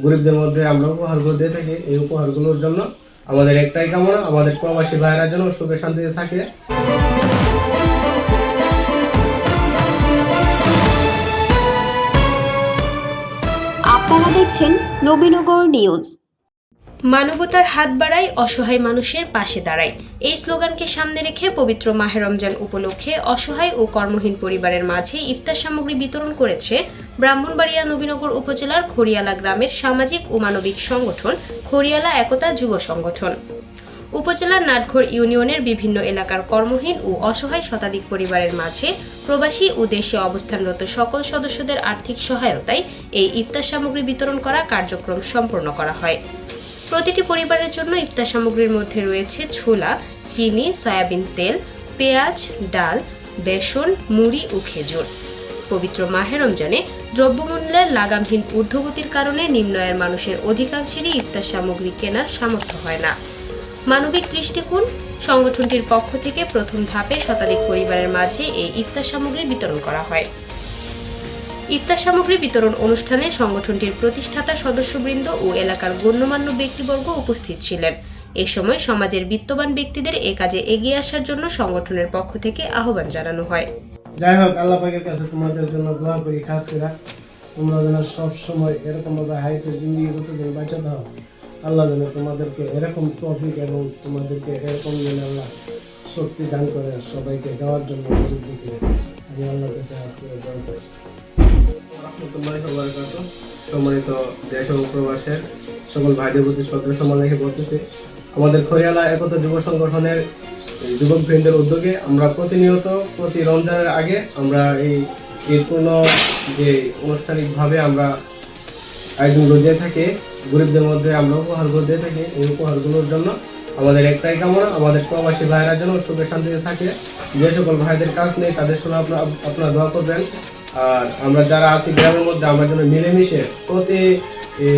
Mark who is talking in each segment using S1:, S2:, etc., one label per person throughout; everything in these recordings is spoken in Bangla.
S1: গরিবদের মধ্যে আমরা উপহারগুলো দিয়ে থাকি। এই উপহারগুলোর জন্য আমাদের একটাই কামনা, আমাদের প্রবাসী ভাইয়েরা যেন সুখে শান্তিতে থাকে।
S2: আপনারা দেখছেন নবীনগর নিউজ।
S3: মানবতার হাত বাড়াই, অসহায় মানুষের পাশে দাঁড়াই, এই স্লোগানকে সামনে রেখে পবিত্র মাহে রমজান উপলক্ষে অসহায় ও কর্মহীন পরিবারের মাঝে ইফতার সামগ্রী বিতরণ করেছে ব্রাহ্মণবাড়িয়া নবীনগর উপজেলার খড়িয়ালা গ্রামের সামাজিক ও মানবিক সংগঠন খড়িয়ালা একতা যুব সংগঠন। উপজেলার নাটঘর ইউনিয়নের বিভিন্ন এলাকার কর্মহীন ও অসহায় শতাধিক পরিবারের মাঝে প্রবাসী ও দেশে অবস্থানরত সকল সদস্যদের আর্থিক সহায়তায় এই ইফতার সামগ্রী বিতরণ করা কার্যক্রম সম্পন্ন করা হয়। প্রতিটি পরিবারের জন্য ইফতার সামগ্রীর মধ্যে রয়েছে ছোলা, চিনি, সয়াবিন তেল, পেঁয়াজ, ডাল, বেসন, মুড়ি ও খেজুর। পবিত্র মাহে রমজানে দ্রব্যমূল্যের লাগামহীন ঊর্ধ্বগতির কারণে নিম্ন আয়ের মানুষের অধিকাংশেরই ইফতার সামগ্রী কেনার সামর্থ্য হয় না। মানবিক দৃষ্টিকোণ সংগঠনটির পক্ষ থেকে প্রথম ধাপে শতাধিক পরিবারের মাঝে এই ইফতার সামগ্রী বিতরণ করা হয়। ইফতার সামগ্রী বিতরণ অনুষ্ঠানে সংগঠনটির প্রতিষ্ঠাতা সদস্যবৃন্দ ও এলাকার গণ্যমান্য ব্যক্তিবর্গ উপস্থিত ছিলেন। এ সময় সমাজের বিত্তবান ব্যক্তিদের এ কাজে এগিয়ে আসার জন্য সংগঠনের পক্ষ থেকে আহ্বান জানানো হয়।
S1: যাই হোক, আল্লাহ পাকের কাছে তোমাদের জন্য দোয়া করি, খাস করে তোমরা যেন সব সময় এরকম ভাবে হাইতে জিন্দগি যতদিন বাঁচা দাও, আল্লাহ যেন তোমাদেরকে এরকম তৌফিক এবং তোমাদেরকে এরকম যেন আল্লাহ শক্তি দান করে সবাইকে দেওয়ার জন্য। আমি আল্লাহর কাছে আজকে দোয়া করি। সম্মানিত দেশ ও প্রবাসের সকল ভাইদের প্রতি শ্রদ্ধা সম্মান রেখে বলতেছি, আমাদের খড়িয়ালা একতা যুব সংগঠনের যুবক বৃন্দের উদ্যোগে আমরা প্রতিনিয়ত প্রতি রমজানের আগে আমরা এই পূর্ণ যে আনুষ্ঠানিকভাবে আমরা আয়োজনগুলো দিয়ে থাকি, গরিবদের মধ্যে আমরা উপহারগুলো দিয়ে থাকি। এই উপহারগুলোর জন্য আমাদের একটাই কামনা, আমাদের প্রবাসী ভাইয়েরা যেন সুখে শান্তিতে থাকে। যে সকল ভাইদের কাজ নেই তাদের সঙ্গে আপনারা দোয়া করবেন। আর আমরা যারা আছি গ্রামের মধ্যে আমরা যেন মিলেমিশে প্রতি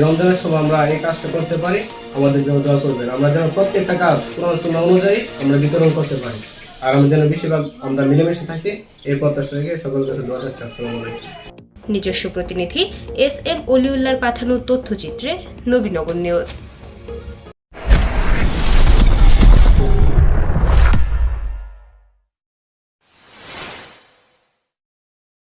S1: রমজানের সময় আমরা এই কাজটা করতে পারি, আমাদের জন্য দোয়া করবেন। আমরা যেন প্রত্যেকটা কাজ কোরআন সুন্নাহ অনুযায়ী আমরা বিতরণ করতে পারি, আর আমরা যেন বেশিরভাগ আমরা মিলেমিশে থাকি, এই প্রত্যাশা রেখে সকলের কাছে দোয়া চাচ্ছি। আসসালামু আলাইকুম।
S3: নিজস্ব প্রতিনিধি SM অলিউল্লাহর পাঠানো তথ্যচিত্রে নবীনগর নিউজ।